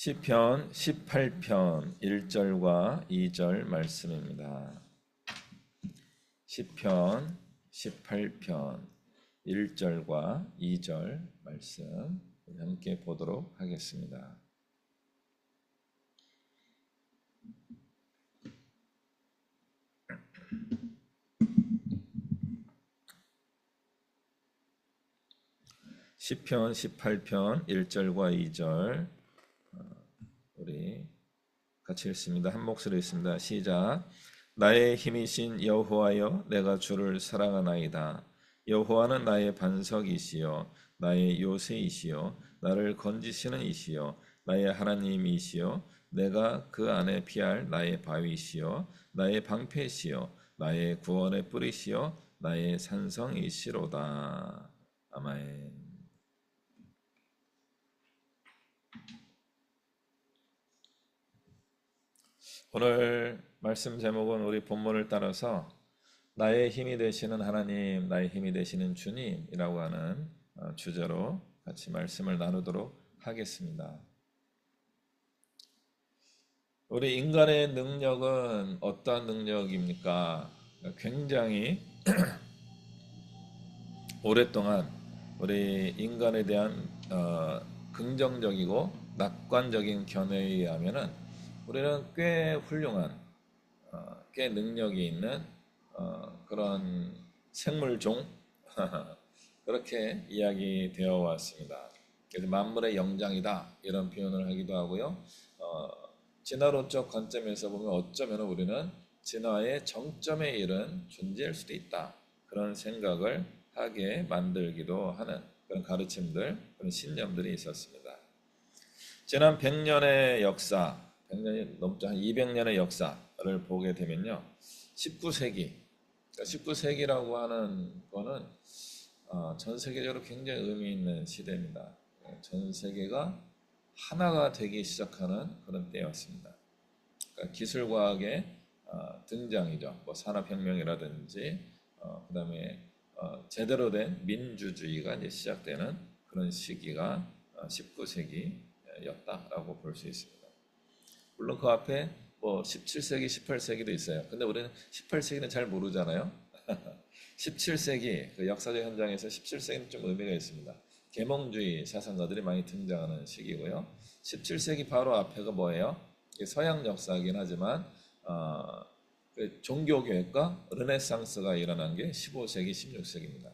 시편 18편 1절과 2절 말씀입니다. 시편 18편 1절과 2절 말씀 우리 함께 보도록 하겠습니다. 시편 18편 1절과 2절 우리 같이 읽습니다. 한 목소리 읽습니다. 시작. 나의 힘이신 여호와여, 내가 주를 사랑하나이다. 여호와는 나의 반석이시요 나의 요새이시요 나를 건지시는 이시요 나의 하나님이시요 내가 그 안에 피할 나의 바위시요 나의 방패시요 나의 구원의 뿌리시요 나의 산성이시로다. 아멘. 오늘 말씀 제목은 우리 본문을 따라서 나의 힘이 되시는 하나님, 나의 힘이 되시는 주님이라고 하는 주제로 같이 말씀을 나누도록 하겠습니다. 우리 인간의 능력은 어떠한 능력입니까? 굉장히 오랫동안 우리 인간에 대한 긍정적이고 낙관적인 견해에 의하면은 우리는 꽤 훌륭한, 꽤 능력이 있는 그런 생물종 그렇게 이야기되어 왔습니다. 그래서 만물의 영장이다 이런 표현을 하기도 하고요. 진화론적 관점에서 보면 어쩌면 우리는 진화의 정점에 이른 존재일 수도 있다 그런 생각을 하게 만들기도 하는 그런 가르침들, 그런 신념들이 있었습니다. 지난 100년의 역사 100년이 넘죠. 한 200년의 역사를 보게 되면요. 19세기, 19세기라고 하는 거는 전 세계적으로 굉장히 의미 있는 시대입니다. 전 세계가 하나가 되기 시작하는 그런 때였습니다. 그러니까 기술과학의 등장이죠. 뭐 산업혁명이라든지 그 다음에 제대로 된 민주주의가 이제 시작되는 그런 시기가 19세기였다라고 볼 수 있습니다. 물론 그 앞에 뭐 17세기, 18세기도 있어요. 근데 우리는 18세기는 잘 모르잖아요. 17세기 그 역사적 현장에서 17세기는 좀 의미가 있습니다. 계몽주의 사상가들이 많이 등장하는 시기고요. 17세기 바로 앞에가 뭐예요? 서양 역사이긴 하지만 그 종교개혁과 르네상스가 일어난 게 15세기, 16세기입니다.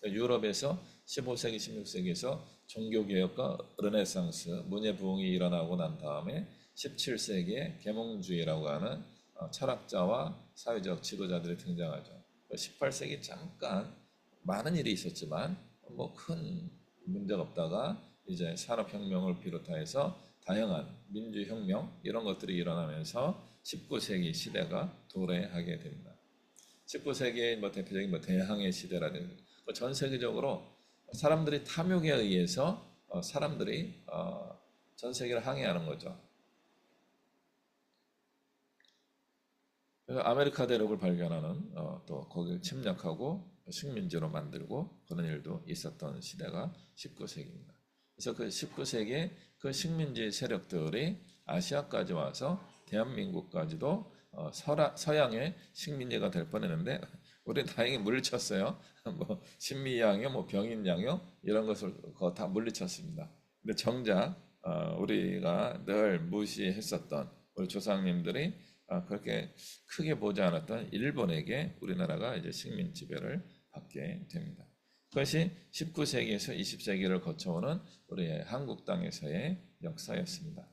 유럽에서 15세기, 16세기에서 종교개혁과 르네상스, 문예부흥이 일어나고 난 다음에 17세기에 계몽주의라고 하는 철학자와 사회적 지도자들이 등장하죠. 18세기 잠깐 많은 일이 있었지만 뭐 큰 문제가 없다가 이제 산업혁명을 비롯해서 다양한 민주혁명 이런 것들이 일어나면서 19세기 시대가 도래하게 됩니다. 19세기의 뭐 대표적인 뭐 대항해 시대라든지 전 세계적으로 사람들이 탐욕에 의해서 사람들이 전 세계를 항해하는 거죠. 그래서 아메리카 대륙을 발견하는 또 거기를 침략하고 식민지로 만들고 그런 일도 있었던 시대가 19세기입니다. 그래서 그 19세기에 그 식민지 세력들이 아시아까지 와서 대한민국까지도 서양의 식민지가 될 뻔했는데 우리 다행히 물리쳤어요. 뭐 신미양요, 뭐 병인양요 이런 것을 다 물리쳤습니다. 근데 정작 우리가 늘 무시했었던 우리 조상님들이 그렇게 크게 보지 않았던 일본에게 우리나라가 이제 식민 지배를 받게 됩니다. 그것이 19세기에서 20세기를 거쳐오는 우리의 한국 땅에서의 역사였습니다.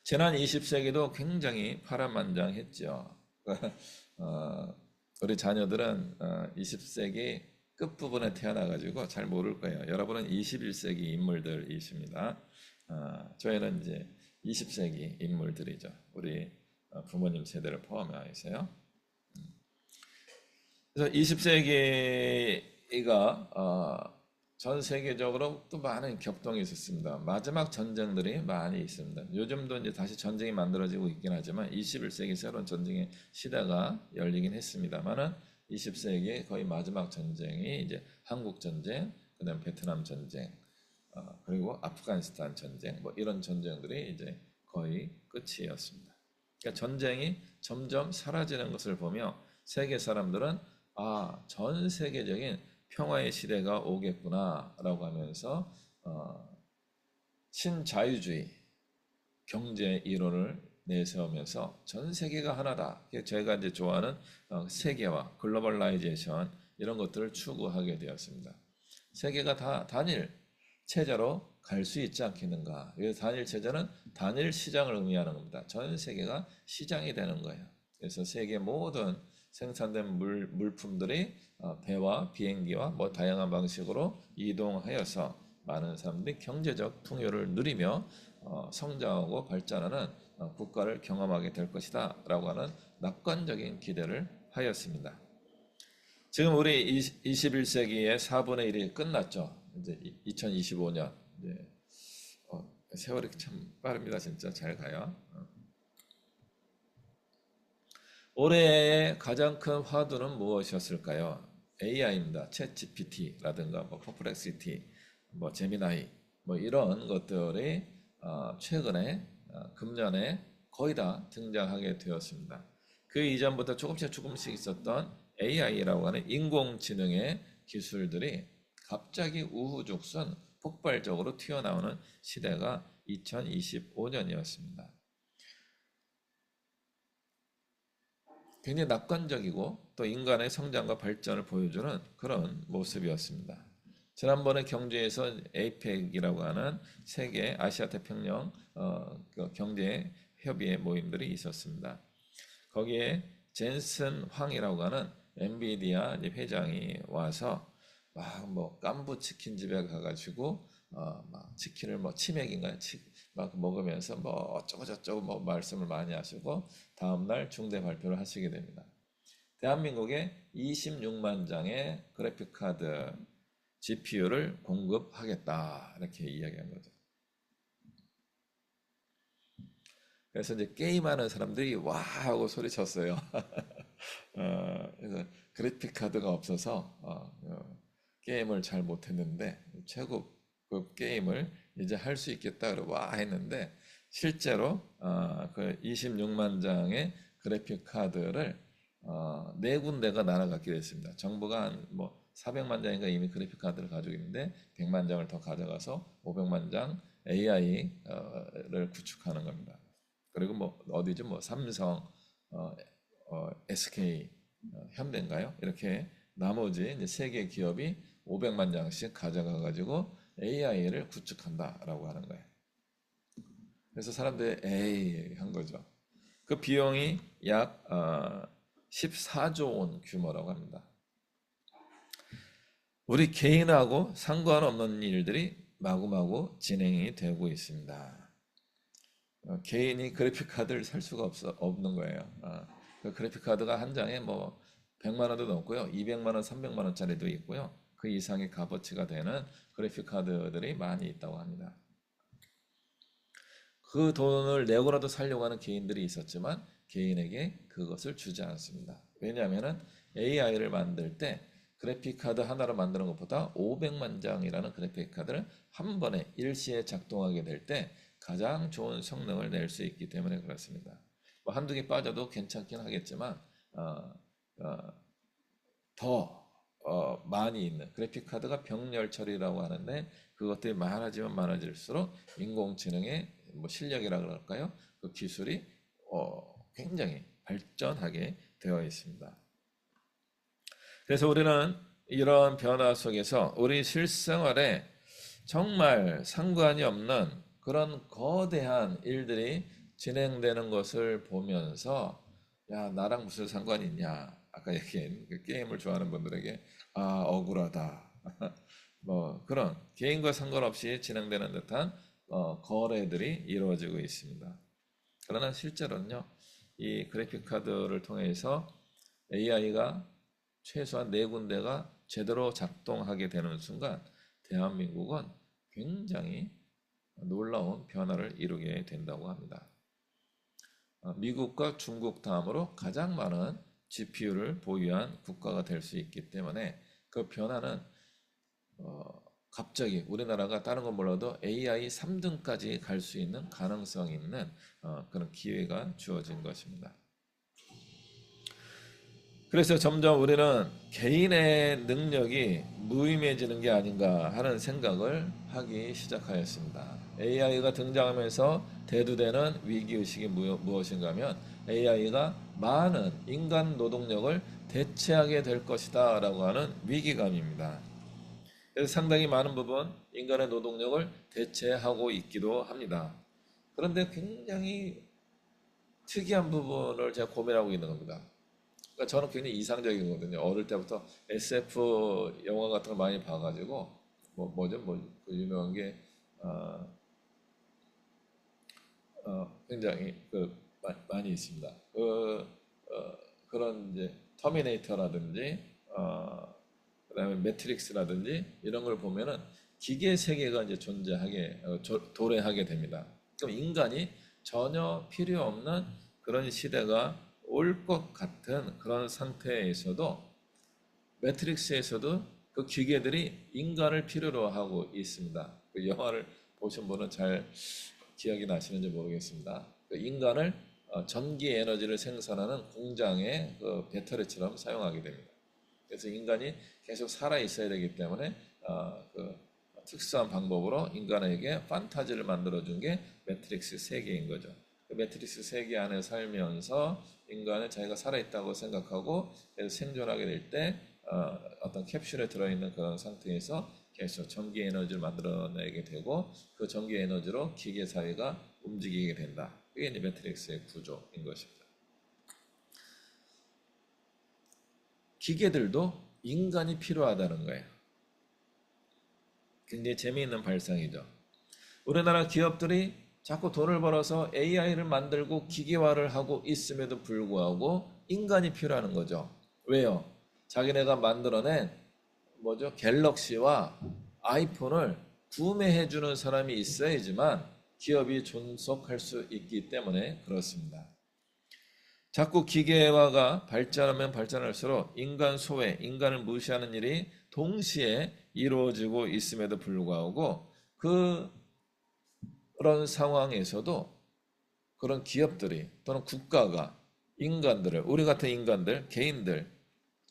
지난 20세기도 굉장히 파란만장했죠. 우리 자녀들은 20세기 끝부분에 태어나가지고 잘 모를 거예요. 여러분은 21세기 인물들이십니다. 저희는 이제 20세기 인물들이죠. 우리 부모님 세대를 포함해서요. 그래서 20세기가 전 세계적으로 또 많은 격동이 있었습니다. 마지막 전쟁들이 많이 있습니다. 요즘도 이제 다시 전쟁이 만들어지고 있긴 하지만 21세기 새로운 전쟁의 시대가 열리긴 했습니다만은 20세기 거의 마지막 전쟁이 이제 한국 전쟁, 그다음 베트남 전쟁, 그리고 아프가니스탄 전쟁, 뭐 이런 전쟁들이 이제 거의 끝이었습니다. 그러니까 전쟁이 점점 사라지는 것을 보며 세계 사람들은 전 세계적인 평화의 시대가 오겠구나라고 하면서 신자유주의 경제 이론을 내세우면서 전 세계가 하나다. 제가 이제 좋아하는 세계화, 글로벌라이제이션 이런 것들을 추구하게 되었습니다. 세계가 다 단일 체제로 갈 수 있지 않겠는가. 그래서 단일 체제는 단일 시장을 의미하는 겁니다. 전 세계가 시장이 되는 거예요. 그래서 세계 모든 생산된 물품들이 배와 비행기와 뭐 다양한 방식으로 이동하여서 많은 사람들이 경제적 풍요를 누리며 성장하고 발전하는 국가를 경험하게 될 것이다 라고 하는 낙관적인 기대를 하였습니다. 지금 우리 21세기의 4분의 1이 끝났죠. 이제 2025년. 이제 세월이 참 빠릅니다. 진짜 잘 가요. 올해의 가장 큰 화두는 무엇이었을까요? AI입니다. 챗 GPT라든가 뭐 퍼플렉시티, 뭐 제미나이, 뭐 이런 것들이 최근에 금년에 거의 다 등장하게 되었습니다. 그 이전부터 조금씩 있었던 AI라고 하는 인공지능의 기술들이 갑자기 우후죽순 폭발적으로 튀어나오는 시대가 2025년이었습니다. 굉장히 낙관적이고 또 인간의 성장과 발전을 보여주는 그런 모습이었습니다. 지난번에 경주에서 APEC이라고 하는 세계 아시아 태평양 경제 협의회 모임들이 있었습니다. 거기에 젠슨 황이라고 하는 엔비디아 회장이 와서 막 뭐 깐부 치킨 집에 가가지고 막 치킨을 뭐 치맥인가요? 막 먹으면서 뭐 어쩌고 저쩌고 뭐 말씀을 많이 하시고 다음날 중대 발표를 하시게 됩니다. 대한민국에 26만 장의 그래픽 카드 GPU를 공급하겠다 이렇게 이야기한 거죠. 그래서 이제 게임하는 사람들이 와 하고 소리쳤어요. 그래서 그래픽 카드가 없어서 게임을 잘 못했는데 최고급 게임을 이제 할 수 있겠다 그러고 와 했는데 실제로 그 26만 장의 그래픽 카드를 네 군데가 날아갔게 됐습니다. 정부가 뭐 400만 장인가 이미 그래픽 카드를 가지고 있는데 100만 장을 더 가져가서 500만 장 AI를 구축하는 겁니다. 그리고 뭐 어디죠? 뭐 삼성, SK, 현대인가요? 이렇게 나머지 이제 세 개 기업이 500만 장씩 가져가 가지고 AI를 구축한다라고 하는 거예요. 그래서 사람들이 에이 한 거죠. 그 비용이 약 14조 원 규모라고 합니다. 우리 개인하고 상관없는 일들이 마구마구 진행이 되고 있습니다. 개인이 그래픽 카드를 살 수가 없는 거예요. 그 그래픽 카드가 한 장에 뭐 100만 원도 넘고요. 200만 원, 300만 원짜리도 있고요. 그 이상의 값어치가 되는 그래픽 카드들이 많이 있다고 합니다. 그 돈을 내고라도 살려고 하는 개인들이 있었지만 개인에게 그것을 주지 않습니다. 왜냐하면 AI를 만들 때 그래픽 카드 하나를 만드는 것보다 500만 장이라는 그래픽 카드를 한 번에 일시에 작동하게 될 때 가장 좋은 성능을 낼 수 있기 때문에 그렇습니다. 뭐 한두 개 빠져도 괜찮긴 하겠지만 더 많이 있는 그래픽 카드가 병렬 처리라고 하는데 그것들이 많아지면 많아질수록 인공지능의 뭐 실력이라 그럴까요? 그 기술이 굉장히 발전하게 되어 있습니다. 그래서 우리는 이런 변화 속에서 우리 실생활에 정말 상관이 없는 그런 거대한 일들이 진행되는 것을 보면서 야, 나랑 무슨 상관이 있냐? 아까 얘기한 그 게임을 좋아하는 분들에게 억울하다. 뭐 그런 개인과 상관없이 진행되는 듯한 거래들이 이루어지고 있습니다. 그러나 실제로는요, 이 그래픽 카드를 통해서 AI가 최소한 네 군데가 제대로 작동하게 되는 순간 대한민국은 굉장히 놀라운 변화를 이루게 된다고 합니다. 미국과 중국 다음으로 가장 많은 GPU를 보유한 국가가 될 수 있기 때문에 그 변화는 갑자기 우리나라가 다른 건 몰라도 AI 3등까지 갈 수 있는 가능성 있는 그런 기회가 주어진 것입니다. 그래서 점점 우리는 개인의 능력이 무의미해지는 게 아닌가 하는 생각을 하기 시작하였습니다. AI가 등장하면서 대두되는 위기의식이 무엇인가 하면 AI가 많은 인간 노동력을 대체하게 될 것이다 라고 하는 위기감입니다. 그래서 상당히 많은 부분 인간의 노동력을 대체하고 있기도 합니다. 그런데 굉장히 특이한 부분을 제가 고민하고 있는 겁니다. 그러니까 저는 굉장히 이상적이거든요. 어릴 때부터 SF 영화 같은 걸 많이 봐가지고 그 유명한 게 굉장히 많이 있습니다. 그런 이제 터미네이터라든지 그다음에 매트릭스라든지 이런 걸 보면은 기계 세계가 이제 존재하게 도래하게 됩니다. 그럼 인간이 전혀 필요 없는 그런 시대가 올 것 같은 그런 상태에서도 매트릭스에서도 그 기계들이 인간을 필요로 하고 있습니다. 그 영화를 보신 분은 잘 기억이 나시는지 모르겠습니다. 그 인간을 전기 에너지를 생산하는 공장의 그 배터리처럼 사용하게 됩니다. 그래서 인간이 계속 살아 있어야 되기 때문에 그 특수한 방법으로 인간에게 판타지를 만들어준 게 매트릭스 세계인 거죠. 그 매트릭스 세계 안에 살면서 인간은 자기가 살아있다고 생각하고 계속 생존하게 될 때 어떤 캡슐에 들어있는 그런 상태에서 계속 전기 에너지를 만들어내게 되고 그 전기 에너지로 기계 사회가 움직이게 된다. 그게 이제 매트릭스의 구조인 것입니다. 기계들도 인간이 필요하다는 거예요. 굉장히 재미있는 발상이죠. 우리나라 기업들이 자꾸 돈을 벌어서 AI를 만들고 기계화를 하고 있음에도 불구하고 인간이 필요한 거죠. 왜요? 자기네가 만들어낸 갤럭시와 아이폰을 구매해주는 사람이 있어야지만 기업이 존속할 수 있기 때문에 그렇습니다. 자꾸 기계화가 발전하면 발전할수록 인간 소외, 인간을 무시하는 일이 동시에 이루어지고 있음에도 불구하고 그런 상황에서도 그런 기업들이 또는 국가가 인간들을, 우리 같은 인간들, 개인들,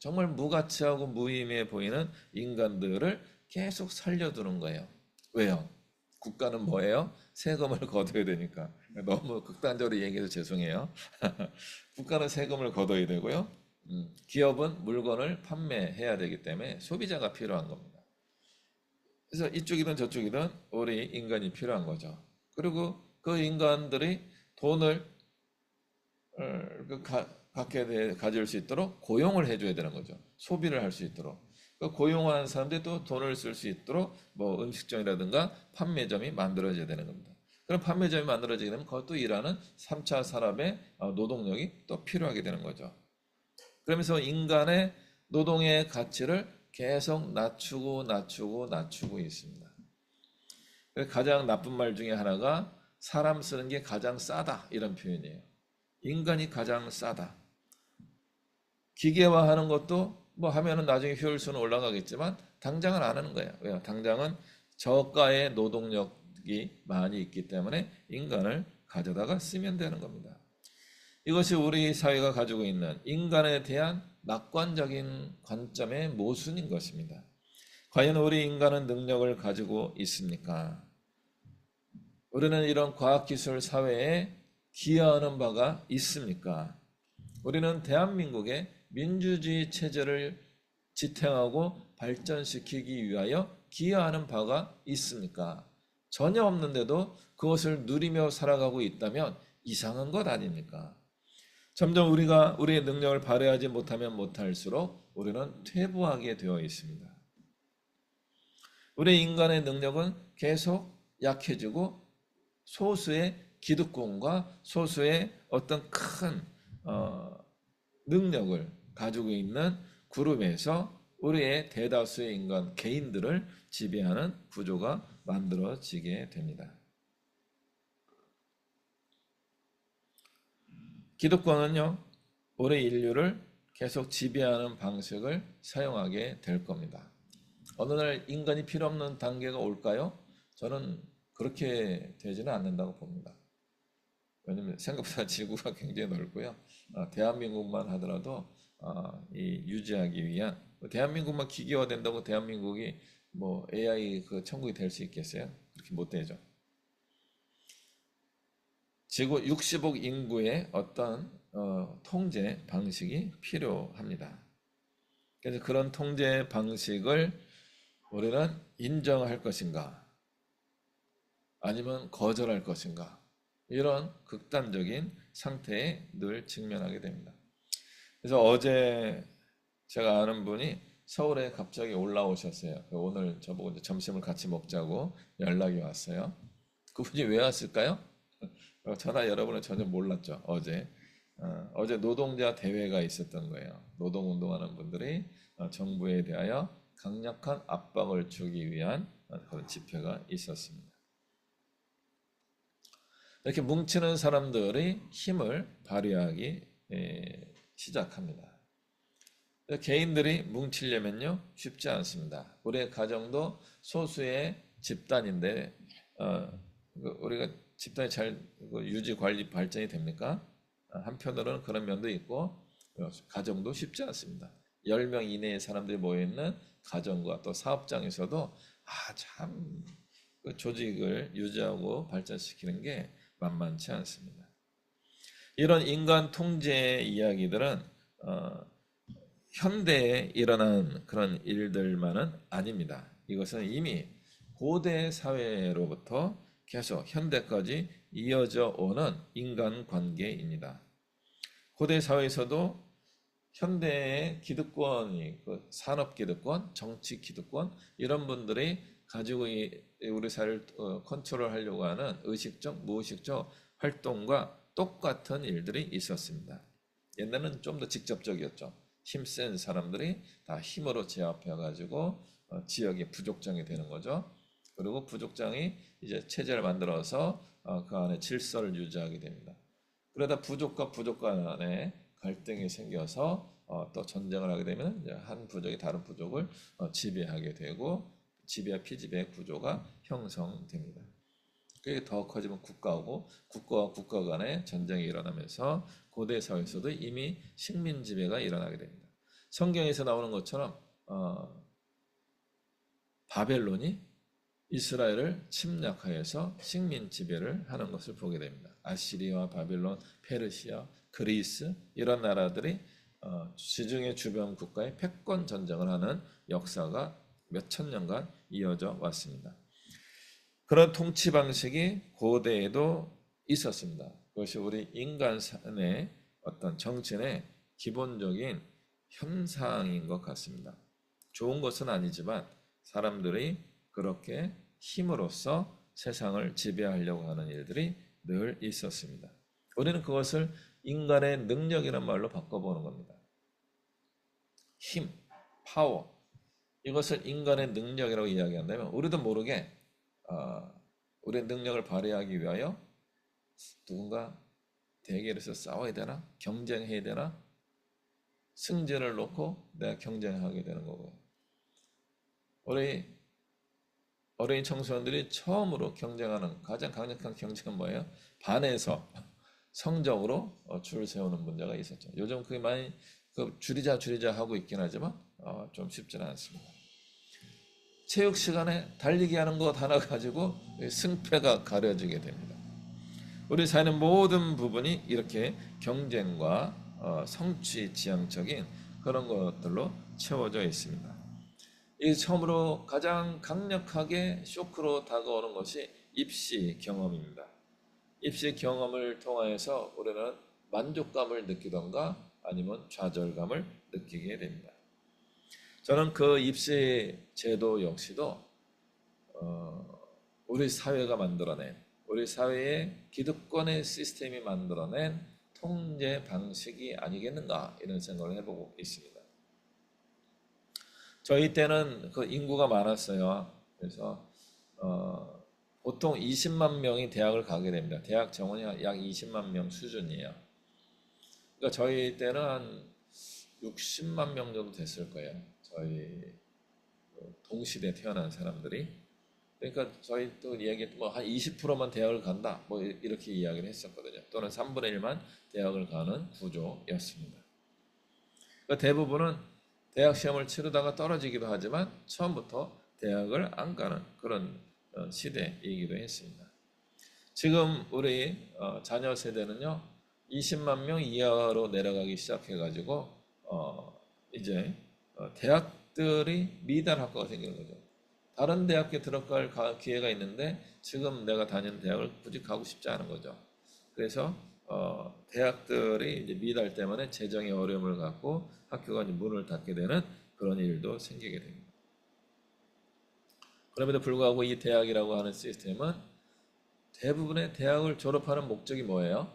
정말 무가치하고 무의미해 보이는 인간들을 계속 살려두는 거예요. 왜요? 국가는 뭐예요? 세금을 거둬야 되니까. 너무 극단적으로 얘기해서 죄송해요. 국가는 세금을 거둬야 되고요. 기업은 물건을 판매해야 되기 때문에 소비자가 필요한 겁니다. 그래서 이쪽이든 저쪽이든 우리 인간이 필요한 거죠. 그리고 그 인간들이 돈을 가질 수 있도록 고용을 해줘야 되는 거죠. 소비를 할 수 있도록. 그 고용하는 사람들이 또 돈을 쓸 수 있도록 음식점이라든가 판매점이 만들어져야 되는 겁니다. 그럼 판매점이 만들어지게 되면 그것도 일하는 3차 산업의 노동력이 또 필요하게 되는 거죠. 그러면서 인간의 노동의 가치를 계속 낮추고 있습니다. 가장 나쁜 말 중에 하나가 사람 쓰는 게 가장 싸다 이런 표현이에요. 인간이 가장 싸다. 기계화하는 것도 하면은 나중에 효율성은 올라가겠지만 당장은 안 하는 거예요. 왜요? 당장은 저가의 노동력이 많이 있기 때문에 인간을 가져다가 쓰면 되는 겁니다. 이것이 우리 사회가 가지고 있는 인간에 대한 낙관적인 관점의 모순인 것입니다. 과연 우리 인간은 능력을 가지고 있습니까? 우리는 이런 과학기술 사회에 기여하는 바가 있습니까? 우리는 대한민국의 민주주의 체제를 지탱하고 발전시키기 위하여 기여하는 바가 있습니까? 전혀 없는데도 그것을 누리며 살아가고 있다면 이상한 것 아닙니까? 점점 우리가 우리의 능력을 발휘하지 못하면 못할수록 우리는 퇴보하게 되어 있습니다. 우리 인간의 능력은 계속 약해지고 소수의 기득권과 소수의 어떤 큰 능력을 가지고 있는 그룹에서 우리의 대다수의 인간 개인들을 지배하는 구조가 만들어지게 됩니다. 기득권은요, 우리 인류를 계속 지배하는 방식을 사용하게 될 겁니다. 어느 날 인간이 필요 없는 단계가 올까요? 저는 그렇게 되지는 않는다고 봅니다. 왜냐면 생각보다 지구가 굉장히 넓고요. 대한민국만 하더라도 이 유지하기 위한 대한민국만 기계화된다고 대한민국이 뭐 AI 그 천국이 될 수 있겠어요? 그렇게 못 되죠. 지구 60억 인구의 어떤 통제 방식이 필요합니다. 그래서 그런 통제 방식을 우리는 인정할 것인가, 아니면 거절할 것인가, 이런 극단적인 상태에 늘 직면하게 됩니다. 그래서 어제 제가 아는 분이 서울에 갑자기 올라오셨어요. 오늘 저보고 이제 점심을 같이 먹자고 연락이 왔어요. 그분이 왜 왔을까요? 저나 여러분은 전혀 몰랐죠. 어제 노동자 대회가 있었던 거예요. 노동운동하는 분들이 정부에 대하여 강력한 압박을 주기 위한 그런 집회가 있었습니다. 이렇게 뭉치는 사람들이 힘을 발휘하기 시작합니다. 개인들이 뭉치려면요 쉽지 않습니다. 우리의 가정도 소수의 집단인데 우리가 집단이 잘 유지 관리 발전이 됩니까? 한편으로는 그런 면도 있고 가정도 쉽지 않습니다. 10명 이내의 사람들이 모여있는 가정과 또 사업장에서도 참 그 조직을 유지하고 발전시키는 게 만만치 않습니다. 이런 인간 통제의 이야기들은 현대에 일어난 그런 일들만은 아닙니다. 이것은 이미 고대 사회로부터 계속 현대까지 이어져 오는 인간관계입니다. 고대 사회에서도 현대의 기득권이 산업기득권, 정치기득권 이런 분들이 가지고 우리 사회를 컨트롤하려고 하는 의식적, 무의식적 활동과 똑같은 일들이 있었습니다. 옛날에는 좀 더 직접적이었죠. 힘센 사람들이 다 힘으로 제압해가지고 지역의 부족장이 되는 거죠. 그리고 부족장이 이제 체제를 만들어서 그 안에 질서를 유지하게 됩니다. 그러다 부족과 부족 간에 갈등이 생겨서 또 전쟁을 하게 되면 이제 한 부족이 다른 부족을 지배하게 되고 지배와 피지배의 구조가 형성됩니다. 그게 더 커지면 국가고 국가와 국가 간의 전쟁이 일어나면서 고대 사회에서도 이미 식민 지배가 일어나게 됩니다. 성경에서 나오는 것처럼 바벨론이 이스라엘을 침략하여서 식민 지배를 하는 것을 보게 됩니다. 아시리아, 바벨론, 페르시아, 그리스 이런 나라들이 지중해 주변 국가의 패권 전쟁을 하는 역사가 몇천 년간 이어져 왔습니다. 그런 통치 방식이 고대에도 있었습니다. 그것이 우리 인간의 어떤 정신의 기본적인 현상인 것 같습니다. 좋은 것은 아니지만 사람들이 그렇게 힘으로써 세상을 지배하려고 하는 일들이 늘 있었습니다. 우리는 그것을 인간의 능력이라는 말로 바꿔보는 겁니다. 힘, 파워, 이것을 인간의 능력이라고 이야기한다면 우리도 모르게 우리의 능력을 발휘하기 위하여 누군가 대결에서 싸워야 되나? 경쟁해야 되나? 승제를 놓고 내가 경쟁하게 되는 거고요. 우리 어린이 청소년들이 처음으로 경쟁하는 가장 강력한 경쟁은 뭐예요? 반에서 성적으로 줄을 세우는 문제가 있었죠. 요즘 그게 많이 줄이자 하고 있긴 하지만 좀 쉽지는 않습니다. 체육 시간에 달리기 하는 것 하나 가지고 승패가 가려지게 됩니다. 우리 사회는 모든 부분이 이렇게 경쟁과 성취 지향적인 그런 것들로 채워져 있습니다. 이 처음으로 가장 강력하게 쇼크로 다가오는 것이 입시 경험입니다. 입시 경험을 통하여서 우리는 만족감을 느끼던가 아니면 좌절감을 느끼게 됩니다. 저는 그 입시 제도 역시도 우리 사회가 만들어낸 우리 사회의 기득권의 시스템이 만들어낸 통제 방식이 아니겠는가 이런 생각을 해보고 있습니다. 저희 때는 그 인구가 많았어요. 그래서 보통 20만 명이 대학을 가게 됩니다. 대학 정원이 약 20만 명 수준이에요. 그러니까 저희 때는 한 60만 명 정도 됐을 거예요. 저희 동시대에 태어난 사람들이. 그러니까 저희 또 이야기 뭐한 20%만 대학을 간다 뭐 이렇게 이야기를 했었거든요. 또는 3분의 1만 대학을 가는 구조였습니다. 그러니까 대부분은 대학 시험을 치르다가 떨어지기도 하지만 처음부터 대학을 안 가는 그런 시대이기도 했습니다. 지금 우리 자녀 세대는요 20만 명 이하로 내려가기 시작해가지고 이제 대학들이 미달 학과가 생기는 거죠. 다른 대학에 들어갈 기회가 있는데 지금 내가 다니는 대학을 굳이 가고 싶지 않은 거죠. 그래서 대학들이 이제 미달 때문에 재정의 어려움을 갖고 학교가 이제 문을 닫게 되는 그런 일도 생기게 됩니다. 그럼에도 불구하고 이 대학이라고 하는 시스템은 대부분의 대학을 졸업하는 목적이 뭐예요?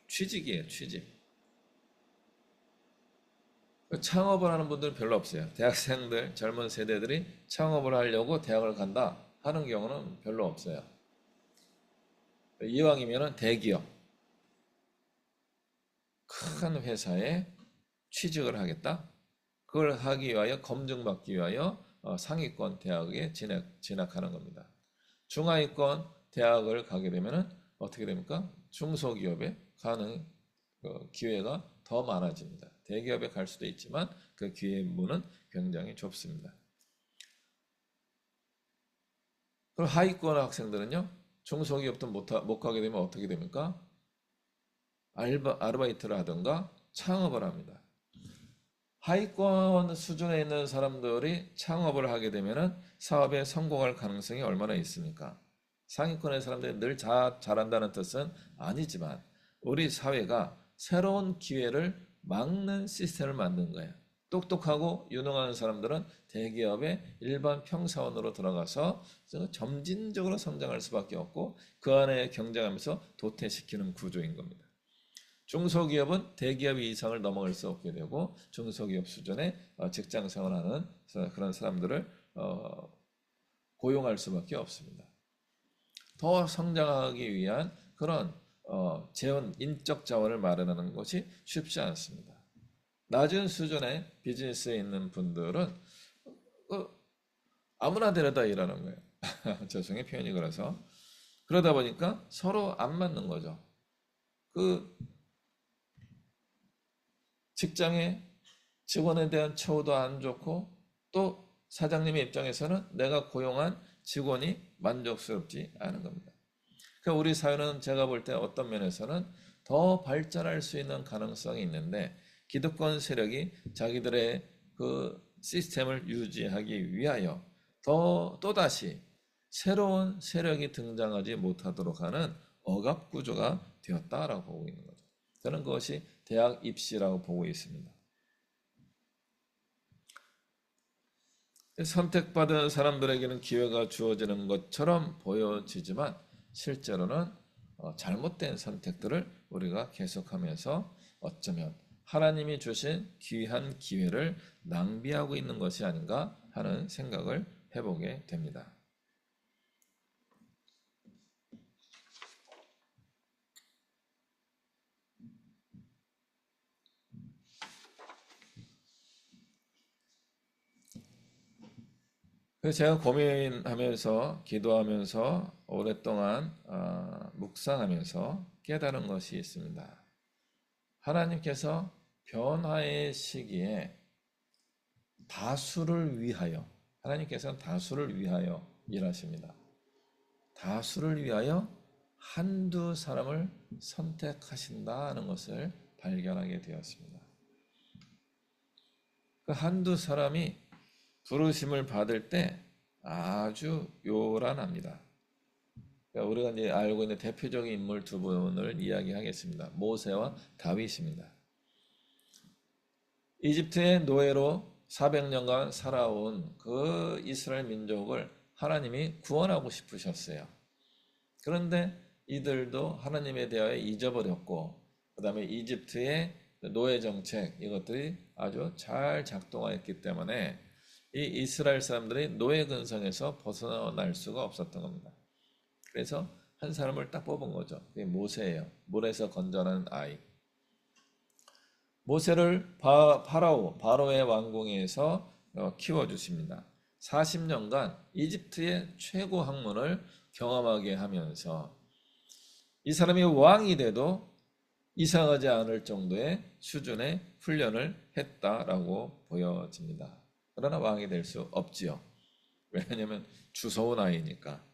취직이에요, 취직. 창업을 하는 분들은 별로 없어요. 대학생들, 젊은 세대들이 창업을 하려고 대학을 간다 하는 경우는 별로 없어요. 이왕이면 대기업, 큰 회사에 취직을 하겠다. 그걸 하기 위하여 검증받기 위하여 상위권 대학에 진학하는 겁니다. 중하위권 대학을 가게 되면 어떻게 됩니까? 중소기업에 가는 기회가 더 많아집니다. 대기업에 갈 수도 있지만 그 기회 문은 굉장히 좁습니다. 그럼 하위권 학생들은요, 중소기업도 못 가게 되면 어떻게 됩니까? 아르바이트를 하든가 창업을 합니다. 하위권 수준에 있는 사람들이 창업을 하게 되면 사업에 성공할 가능성이 얼마나 있습니까? 상위권의 사람들이 늘 잘한다는 뜻은 아니지만 우리 사회가 새로운 기회를 막는 시스템을 만든 거예요. 똑똑하고 유능한 사람들은 대기업의 일반 평사원으로 들어가서 점진적으로 성장할 수밖에 없고 그 안에 경쟁하면서 도태시키는 구조인 겁니다. 중소기업은 대기업 이상을 넘어갈 수 없게 되고 중소기업 수준의 직장 생활하는 그런 사람들을 고용할 수밖에 없습니다. 더 성장하기 위한 그런 재원, 인적 자원을 마련하는 것이 쉽지 않습니다. 낮은 수준의 비즈니스에 있는 분들은 아무나 데려다 일하는 거예요. 죄송해요, 표현이 그래서. 그러다 보니까 서로 안 맞는 거죠. 그 직장의 직원에 대한 처우도 안 좋고 또 사장님의 입장에서는 내가 고용한 직원이 만족스럽지 않은 겁니다. 그러니까 우리 사회는 제가 볼 때 어떤 면에서는 더 발전할 수 있는 가능성이 있는데 기득권 세력이 자기들의 그 시스템을 유지하기 위하여 또다시 새로운 세력이 등장하지 못하도록 하는 억압 구조가 되었다라고 보고 있는 거죠. 저는 그것이 대학 입시라고 보고 있습니다. 선택받은 사람들에게는 기회가 주어지는 것처럼 보여지지만 실제로는 잘못된 선택들을 우리가 계속하면서 어쩌면 하나님이 주신 귀한 기회를 낭비하고 있는 것이 아닌가 하는 생각을 해보게 됩니다. 그래서 제가 고민하면서 기도하면서 오랫동안 묵상하면서 깨달은 것이 있습니다. 하나님께서 변화의 시기에 하나님께서는 다수를 위하여 일하십니다. 다수를 위하여 한두 사람을 선택하신다는 것을 발견하게 되었습니다. 그 한두 사람이 부르심을 받을 때 아주 요란합니다. 그러니까 우리가 이제 알고 있는 대표적인 인물 두 분을 이야기하겠습니다. 모세와 다윗입니다. 이집트의 노예로 400년간 살아온 그 이스라엘 민족을 하나님이 구원하고 싶으셨어요. 그런데 이들도 하나님에 대하여 잊어버렸고 그 다음에 이집트의 노예 정책 이것들이 아주 잘 작동하였기 때문에 이 이스라엘 사람들이 노예 근성에서 벗어날 수가 없었던 겁니다. 그래서 한 사람을 딱 뽑은 거죠. 그게 모세예요. 물에서 건져낸 아이. 모세를 바로의 왕궁에서 키워주십니다. 40년간 이집트의 최고 학문을 경험하게 하면서 이 사람이 왕이 돼도 이상하지 않을 정도의 수준의 훈련을 했다라고 보여집니다. 그러나 왕이 될 수 없지요. 왜냐하면 주서운 아이니까.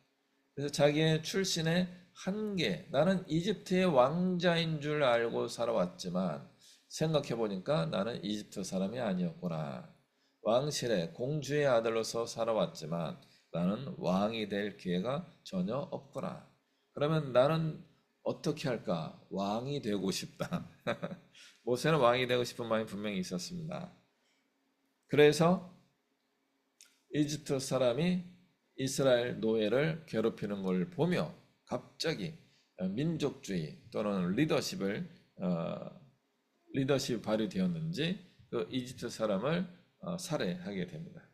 그래서 자기의 출신의 한계, 나는 이집트의 왕자인 줄 알고 살아왔지만 생각해 보니까 나는 이집트 사람이 아니었구나. 왕실의 공주의 아들로서 살아왔지만 나는 왕이 될 기회가 전혀 없구나. 그러면 나는 어떻게 할까? 왕이 되고 싶다. 모세는 왕이 되고 싶은 마음이 분명히 있었습니다. 그래서 이집트 사람이 이스라엘 노예를 괴롭히는 걸 보며 갑자기 민족주의 또는 리더십 발휘되었는지 그 이집트 사람을 살해하게 됩니다.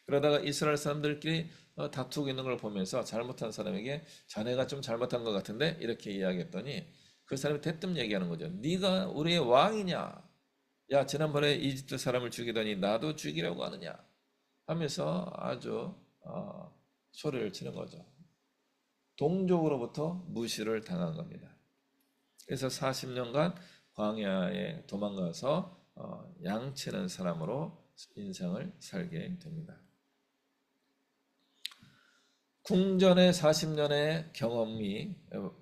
그러다가 이스라엘 사람들끼리 다투고 있는 걸 보면서 잘못한 사람에게 자네가 좀 잘못한 것 같은데 이렇게 이야기했더니 그 사람이 대뜸 얘기하는 거죠. 네가 우리의 왕이냐? 야, 지난번에 이집트 사람을 죽이더니 나도 죽이려고 하느냐? 하면서 아주 소리를 치는 거죠. 동족으로부터 무시를 당한 겁니다. 그래서 40년간 광야에 도망가서 양치는 사람으로 인생을 살게 됩니다. 궁전의 40년의 경험이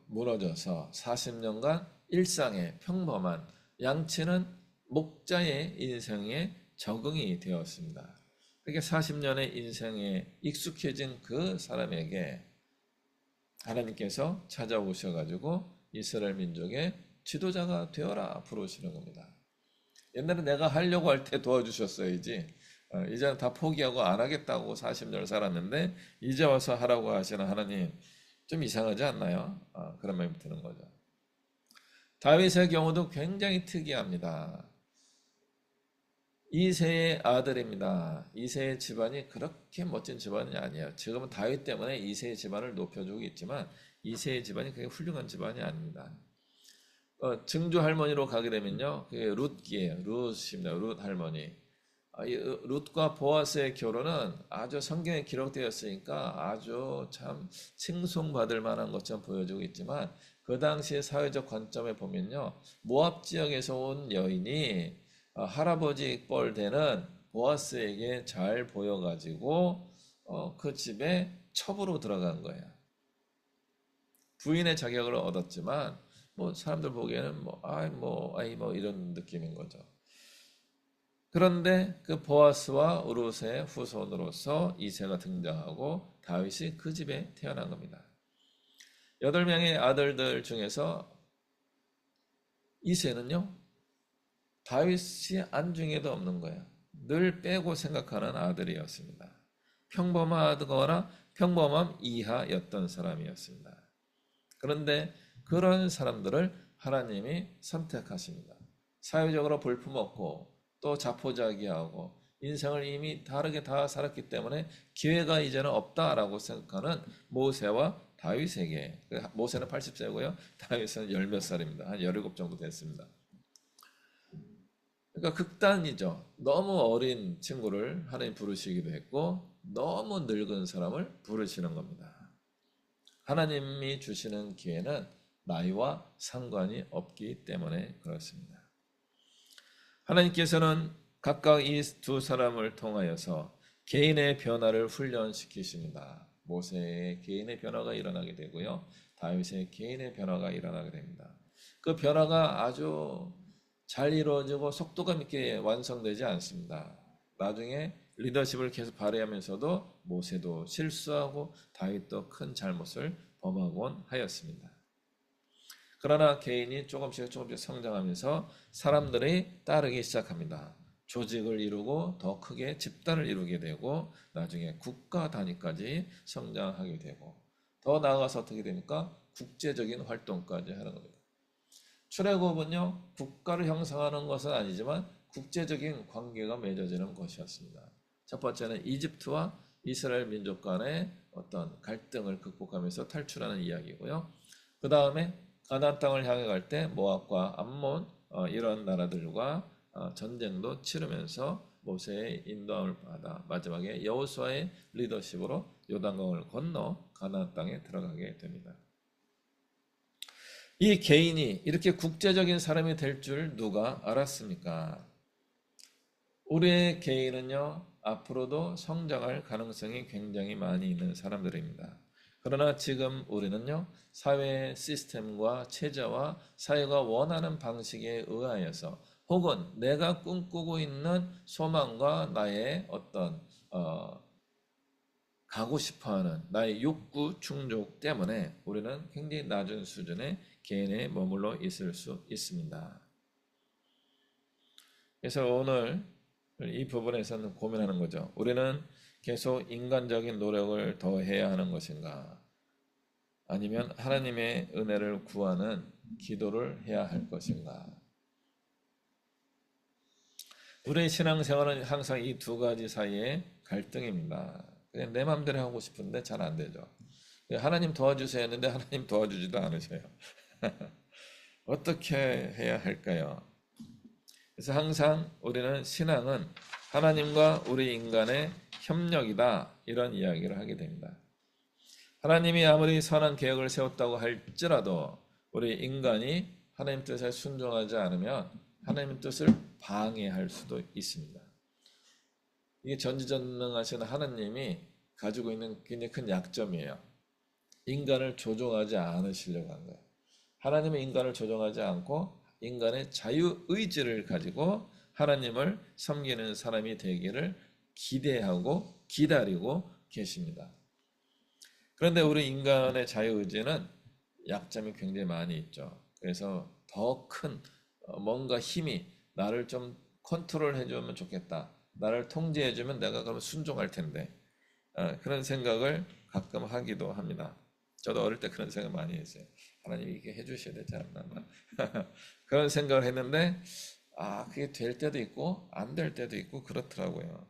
무너져서 40년간 일상의 평범한 양치는 목자의 인생에 적응이 되었습니다. 그렇게 40년의 인생에 익숙해진 그 사람에게 하나님께서 찾아오셔가지고 이스라엘 민족의 지도자가 되어라 부르시는 겁니다. 옛날에 내가 하려고 할 때 도와주셨어야지. 이제는 다 포기하고 안 하겠다고 40년을 살았는데 이제 와서 하라고 하시는 하나님 좀 이상하지 않나요? 그런 마음이 드는 거죠. 다윗의 경우도 굉장히 특이합니다. 이새의 아들입니다. 이새의 집안이 그렇게 멋진 집안이 아니에요. 지금은 다윗 때문에 이새의 집안을 높여주고 있지만 이새의 집안이 그렇게 훌륭한 집안이 아닙니다. 증조 할머니로 가게 되면요, 그게 룻기예요. 룻입니다. 룻 할머니. 이 룻과 보아스의 결혼은 아주 성경에 기록되었으니까 아주 참 칭송받을 만한 것처럼 보여지고 있지만 그 당시의 사회적 관점에 보면요, 모압 지역에서 온 여인이 할아버지 뻘 되는 보아스에게 잘 보여가지고 그 집에 첩으로 들어간 거예요. 부인의 자격을 얻었지만 뭐 사람들 보기에는 뭐 이런 느낌인 거죠. 그런데 그 보아스와 우룻의 후손으로서 이새가 등장하고 다윗이 그 집에 태어난 겁니다. 8명의 아들들 중에서 이새는요, 다윗이 안중에도 없는 거예요. 늘 빼고 생각하는 아들이었습니다. 평범하거나 평범함 이하였던 사람이었습니다. 그런데 그런 사람들을 하나님이 선택하십니다. 사회적으로 볼품없고 또 자포자기하고 인생을 이미 다르게 다 살았기 때문에 기회가 이제는 없다라고 생각하는 모세와 다윗에게, 모세는 80세고요. 다윗은 10몇 살입니다. 한 17 정도 됐습니다. 그러니까 극단이죠. 너무 어린 친구를 하나님 부르시기도 했고 너무 늙은 사람을 부르시는 겁니다. 하나님이 주시는 기회는 나이와 상관이 없기 때문에 그렇습니다. 하나님께서는 각각 이 두 사람을 통하여서 개인의 변화를 훈련시키십니다. 모세의 개인의 변화가 일어나게 되고요. 다윗의 개인의 변화가 일어나게 됩니다. 그 변화가 아주 잘 이루어지고 속도감 있게 완성되지 않습니다. 나중에 리더십을 계속 발휘하면서도 모세도 실수하고 다윗도 큰 잘못을 범하곤 하였습니다. 그러나 개인이 조금씩 성장하면서 사람들이 따르기 시작합니다. 조직을 이루고 더 크게 집단을 이루게 되고 나중에 국가 단위까지 성장하게 되고 더 나아가서 어떻게 됩니까? 국제적인 활동까지 하는 겁니다. 출애굽은요, 국가를 형성하는 것은 아니지만 국제적인 관계가 맺어지는 것이었습니다. 첫 번째는 이집트와 이스라엘 민족 간의 어떤 갈등을 극복하면서 탈출하는 이야기고요. 그 다음에 가나안 땅을 향해 갈 때 모압과 암몬 이런 나라들과 전쟁도 치르면서 모세의 인도함을 받아 마지막에 여호수아의 리더십으로 요단강을 건너 가나안 땅에 들어가게 됩니다. 이 개인이 이렇게 국제적인 사람이 될 줄 누가 알았습니까? 우리의 개인은요, 앞으로도 성장할 가능성이 굉장히 많이 있는 사람들입니다. 그러나 지금 우리는요, 사회의 시스템과 체제와 사회가 원하는 방식에 의하여서 혹은 내가 꿈꾸고 있는 소망과 나의 어떤 가고 싶어하는 나의 욕구 충족 때문에 우리는 굉장히 낮은 수준의 개인에 머물러 있을 수 있습니다. 그래서 오늘 이 부분에서는 고민하는 거죠. 우리는 계속 인간적인 노력을 더 해야 하는 것인가? 아니면 하나님의 은혜를 구하는 기도를 해야 할 것인가? 우리의 신앙생활은 항상 이 두 가지 사이에 갈등입니다. 그냥 내 마음대로 하고 싶은데 잘 안 되죠. 하나님 도와주세요 했는데 하나님 도와주지도 않으셔요. 어떻게 해야 할까요? 그래서 항상 우리는 신앙은 하나님과 우리 인간의 협력이다, 이런 이야기를 하게 됩니다. 하나님이 아무리 선한 계획을 세웠다고 할지라도 우리 인간이 하나님 뜻에 순종하지 않으면 하나님 뜻을 방해할 수도 있습니다. 이게 전지전능하신 하나님이 가지고 있는 굉장히 큰 약점이에요. 인간을 조종하지 않으시려고 한 거예요. 하나님은 인간을 조종하지 않고 인간의 자유의지를 가지고 하나님을 섬기는 사람이 되기를 기대하고 기다리고 계십니다. 그런데 우리 인간의 자유의지는 약점이 굉장히 많이 있죠. 그래서 더 큰 뭔가 힘이 나를 좀 컨트롤 해주면 좋겠다. 나를 통제해주면 내가 그러면 순종할 텐데. 그런 생각을 가끔 하기도 합니다. 저도 어릴 때 그런 생각 많이 했어요. 하나님이 이렇게 해주셔야 되지 않나. 그런 생각을 했는데, 그게 될 때도 있고, 안 될 때도 있고, 그렇더라고요.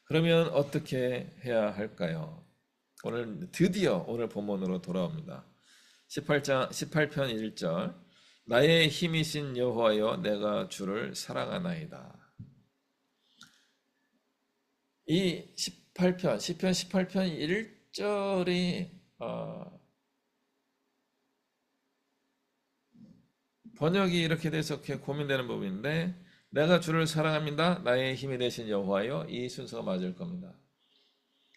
그러면 어떻게 해야 할까요? 드디어 오늘 본문으로 돌아옵니다. 18편 1절. 나의 힘이신 여호와여, 내가 주를 사랑하나이다. 이 18편, 시편 18편 1절이 번역이 이렇게 돼서 이렇게 고민되는 부분인데, 내가 주를 사랑합니다. 나의 힘이 되신 여호와여, 이 순서가 맞을 겁니다.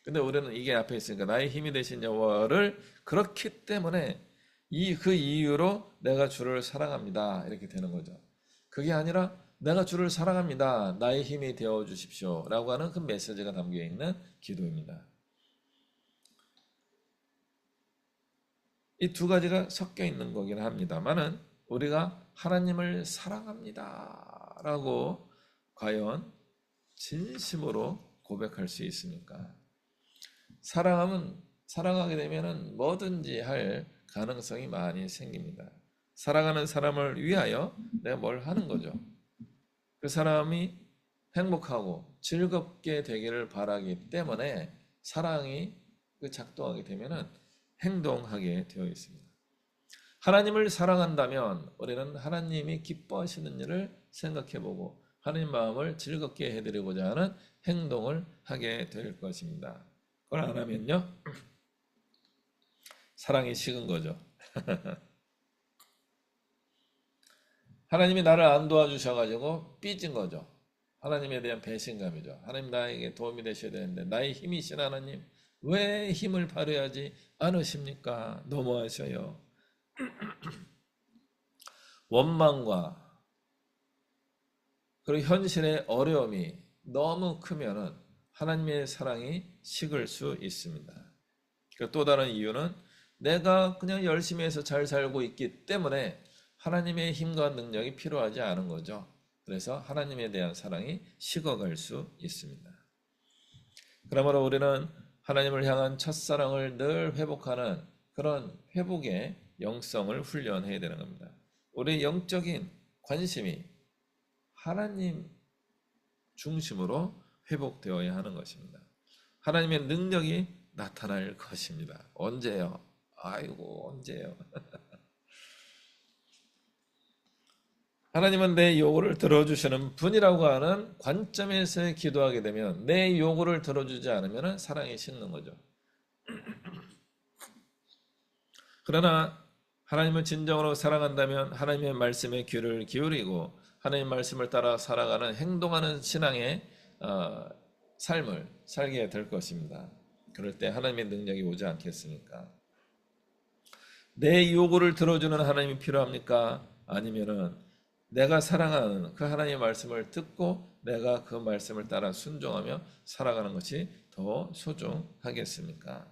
근데 우리는 이게 앞에 있으니까 나의 힘이 되신 여호와를 그렇기 때문에 그 이유로 내가 주를 사랑합니다, 이렇게 되는 거죠. 그게 아니라 내가 주를 사랑합니다, 나의 힘이 되어 주십시오 라고 하는 그 메시지가 담겨 있는 기도입니다. 이 두 가지가 섞여 있는 거긴 합니다만은 우리가 하나님을 사랑합니다 라고 과연 진심으로 고백할 수 있습니까? 사랑하게 되면은 뭐든지 할 가능성이 많이 생깁니다. 사랑하는 사람을 위하여 내가 뭘 하는 거죠. 그 사람이 행복하고 즐겁게 되기를 바라기 때문에 사랑이 작동하게 되면은 행동하게 되어 있습니다. 하나님을 사랑한다면 우리는 하나님이 기뻐하시는 일을 생각해보고 하나님 마음을 즐겁게 해드리고자 하는 행동을 하게 될 것입니다. 그걸 안 하면요, 사랑이 식은 거죠. 하나님이 나를 안 도와주셔가지고 삐진 거죠. 하나님에 대한 배신감이죠. 하나님 나에게 도움이 되셔야 되는데 나의 힘이신 하나님 왜 힘을 발휘하지 않으십니까? 너무하셔요. 원망과 그리고 현실의 어려움이 너무 크면은 하나님의 사랑이 식을 수 있습니다. 또 다른 이유는 내가 그냥 열심히 해서 잘 살고 있기 때문에 하나님의 힘과 능력이 필요하지 않은 거죠. 그래서 하나님에 대한 사랑이 식어갈 수 있습니다. 그러므로 우리는 하나님을 향한 첫사랑을 늘 회복하는 그런 회복의 영성을 훈련해야 되는 겁니다. 우리의 영적인 관심이 하나님 중심으로 회복되어야 하는 것입니다. 하나님의 능력이 나타날 것입니다. 언제요? 아이고, 언제요? 하나님은 내 요구를 들어주시는 분이라고 하는 관점에서 기도하게 되면 내 요구를 들어주지 않으면 사랑이 식는 거죠. 그러나 하나님을 진정으로 사랑한다면 하나님의 말씀에 귀를 기울이고 하나님의 말씀을 따라 살아가는 행동하는 신앙의 삶을 살게 될 것입니다. 그럴 때 하나님의 능력이 오지 않겠습니까? 내 요구를 들어주는 하나님이 필요합니까? 아니면은 내가 사랑하는 그 하나님의 말씀을 듣고 내가 그 말씀을 따라 순종하며 살아가는 것이 더 소중하겠습니까?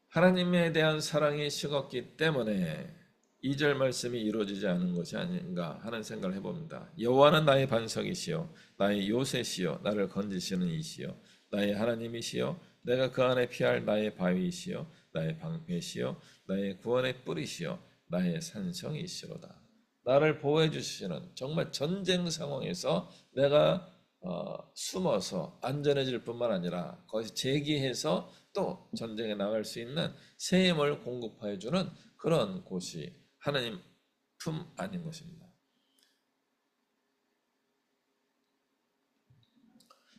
하나님에 대한 사랑이 식었기 때문에 2절 말씀이 이루어지지 않은 것이 아닌가 하는 생각을 해봅니다. 여호와는 나의 반석이시요 나의 요새시요 나를 건지시는 이시요 나의 하나님이시요 내가 그 안에 피할 나의 바위이시요 나의 방패시요 나의 구원의 뿌리시요 나의 산성이시로다. 나를 보호해 주시는 정말 전쟁 상황에서 내가 숨어서 안전해질 뿐만 아니라 거기서 재기해서 또 전쟁에 나갈 수 있는 새 힘을 공급해 주는 그런 곳이 하나님 품 안인 것입니다.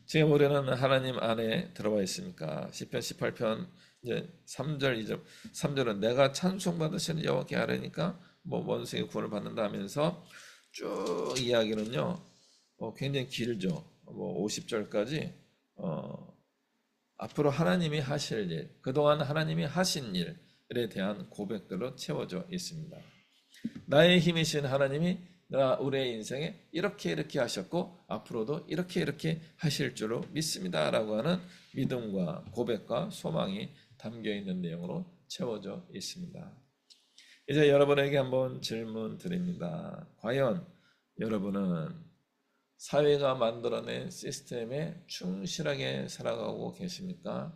지금 우리는 하나님 안에 들어와 있습니까? 시편 18편 이제 3절 2절 3절은 내가 찬송받으시는 여호와께 아뢰니까 뭐 원수의 구원을 받는다 하면서 쭉 이야기는요. 굉장히 길죠. 뭐 50절까지 앞으로 하나님이 하실 일, 그동안 하나님이 하신 일에 대한 고백들로 채워져 있습니다. 나의 힘이신 하나님이 우리의 인생에 이렇게 하셨고 앞으로도 이렇게 하실 줄로 믿습니다라고 하는 믿음과 고백과 소망이 담겨 있는 내용으로 채워져 있습니다. 이제 여러분에게 한번 질문 드립니다. 과연 여러분은 사회가 만들어낸 시스템에 충실하게 살아가고 계십니까?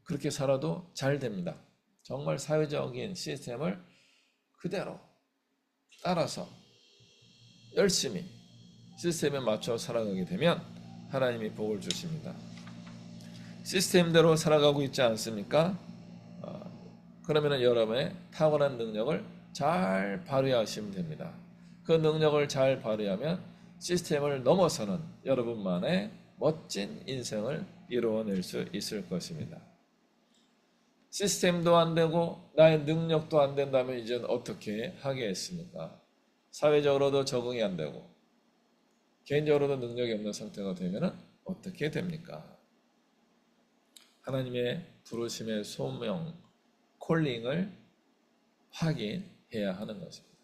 그렇게 살아도 잘 됩니다. 정말 사회적인 시스템을 그대로 따라서 열심히 시스템에 맞춰 살아가게 되면 하나님이 복을 주십니다. 시스템대로 살아가고 있지 않습니까? 그러면 여러분의 타고난 능력을 잘 발휘하시면 됩니다. 그 능력을 잘 발휘하면 시스템을 넘어서는 여러분만의 멋진 인생을 이루어낼 수 있을 것입니다. 시스템도 안 되고 나의 능력도 안 된다면 이제는 어떻게 하겠습니까? 사회적으로도 적응이 안 되고 개인적으로도 능력이 없는 상태가 되면 어떻게 됩니까? 하나님의 부르심의 소명, 콜링을 확인해야 하는 것입니다.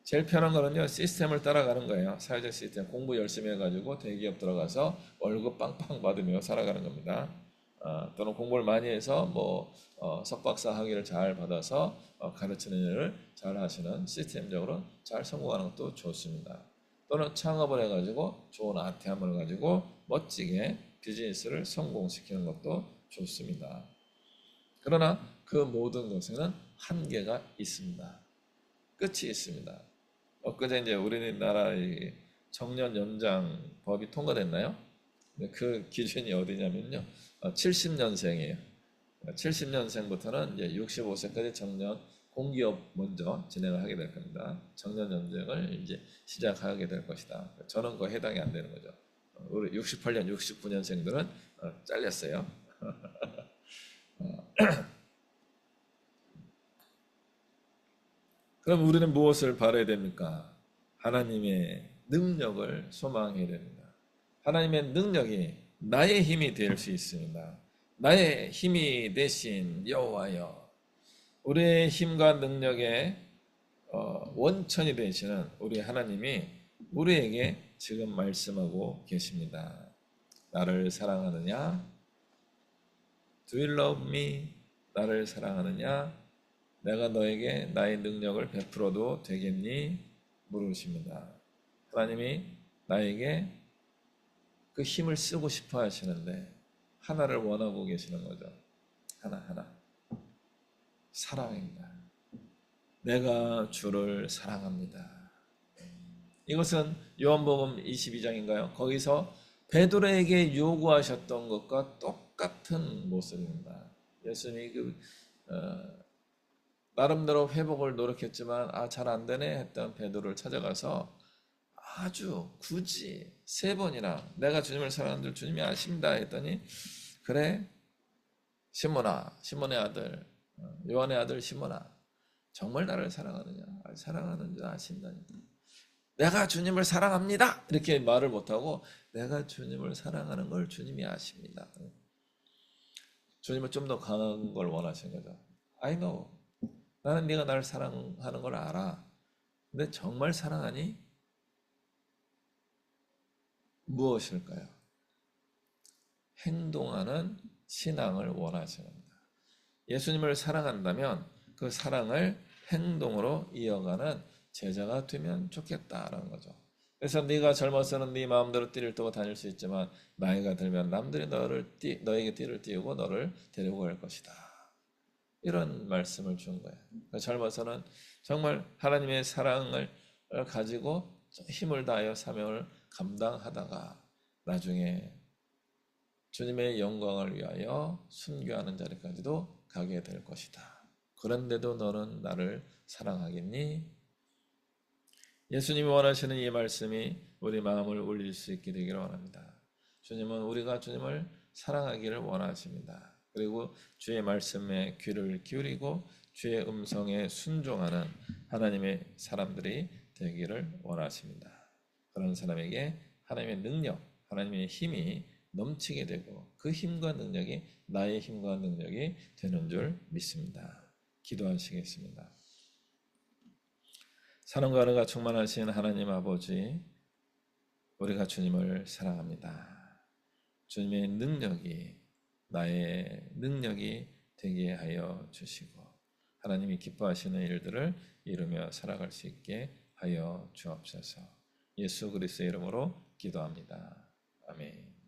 제일 편한 거는요, 시스템을 따라가는 거예요. 사회적 시스템. 공부 열심히 해가지고 대기업 들어가서 월급 빵빵 받으며 살아가는 겁니다. 또는 공부를 많이 해서 석박사 학위를 잘 받아서 가르치는 일을 잘 하시는 시스템적으로 잘 성공하는 것도 좋습니다. 또는 창업을 해가지고 좋은 아태함을 가지고 멋지게 비즈니스를 성공시키는 것도 좋습니다. 그러나 그 모든 것에는 한계가 있습니다. 끝이 있습니다. 엊그제 이제 우리나라의 정년 연장 법이 통과됐나요? 그 기준이 어디냐면요. 70년생이에요. 70년생부터는 이제 65세까지 정년 공기업 먼저 진행을 하게 될 겁니다. 정년 연장을 이제 시작하게 될 것이다. 저는 그거 해당이 안 되는 거죠. 우리 68년, 69년생들은 잘렸어요. 그럼 우리는 무엇을 바라야 됩니까? 하나님의 능력을 소망해야 됩니다. 하나님의 능력이 나의 힘이 될 수 있습니다. 나의 힘이 되신 여호와여, 우리의 힘과 능력의 원천이 되시는 우리 하나님이 우리에게 지금 말씀하고 계십니다. 나를 사랑하느냐? Do you love me? 나를 사랑하느냐? 내가 너에게 나의 능력을 베풀어도 되겠니? 물으십니다. 하나님이 나에게 그 힘을 쓰고 싶어 하시는데 하나를 원하고 계시는 거죠. 하나. 사랑입니다. 내가 주를 사랑합니다. 이것은 요한복음 22장인가요? 거기서 베드로에게 요구하셨던 것과 똑같은 모습입니다. 예수님이 나름대로 회복을 노력했지만 잘 안 되네 했던 베드로를 찾아가서 아주 굳이 3번이나 내가 주님을 사랑하는 줄 주님이 아십니다 했더니 그래 시몬아, 시몬의 아들, 요한의 아들 시몬아, 정말 나를 사랑하느냐? 사랑하는 줄 아신다니까. 내가 주님을 사랑합니다. 이렇게 말을 못하고 내가 주님을 사랑하는 걸 주님이 아십니다. 주님은 좀 더 강한 걸 원하시는 거죠. I know. 나는 네가 나를 사랑하는 걸 알아. 근데 정말 사랑하니? 무엇일까요? 행동하는 신앙을 원하십니다. 예수님을 사랑한다면 그 사랑을 행동으로 이어가는 제자가 되면 좋겠다라는 거죠. 그래서 네가 젊어서는 네 마음대로 띠를 뜨고 다닐 수 있지만 나이가 들면 남들이 너에게 띠를 띄우고 너를 데리고 갈 것이다. 이런 말씀을 준 거예요. 젊어서는 정말 하나님의 사랑을 가지고 힘을 다하여 사명을 감당하다가 나중에 주님의 영광을 위하여 순교하는 자리까지도 가게 될 것이다. 그런데도 너는 나를 사랑하겠니? 예수님이 원하시는 이 말씀이 우리 마음을 울릴 수 있게 되기를 원합니다. 주님은 우리가 주님을 사랑하기를 원하십니다. 그리고 주의 말씀에 귀를 기울이고 주의 음성에 순종하는 하나님의 사람들이 되기를 원하십니다. 그런 사람에게 하나님의 능력, 하나님의 힘이 넘치게 되고 그 힘과 능력이 나의 힘과 능력이 되는 줄 믿습니다. 기도하시겠습니다. 사랑과 은혜가 충만하신 하나님 아버지, 우리가 주님을 사랑합니다. 주님의 능력이 나의 능력이 되게 하여 주시고 하나님이 기뻐하시는 일들을 이루며 살아갈 수 있게 하여 주옵소서. 예수 그리스도의 이름으로 기도합니다. 아멘.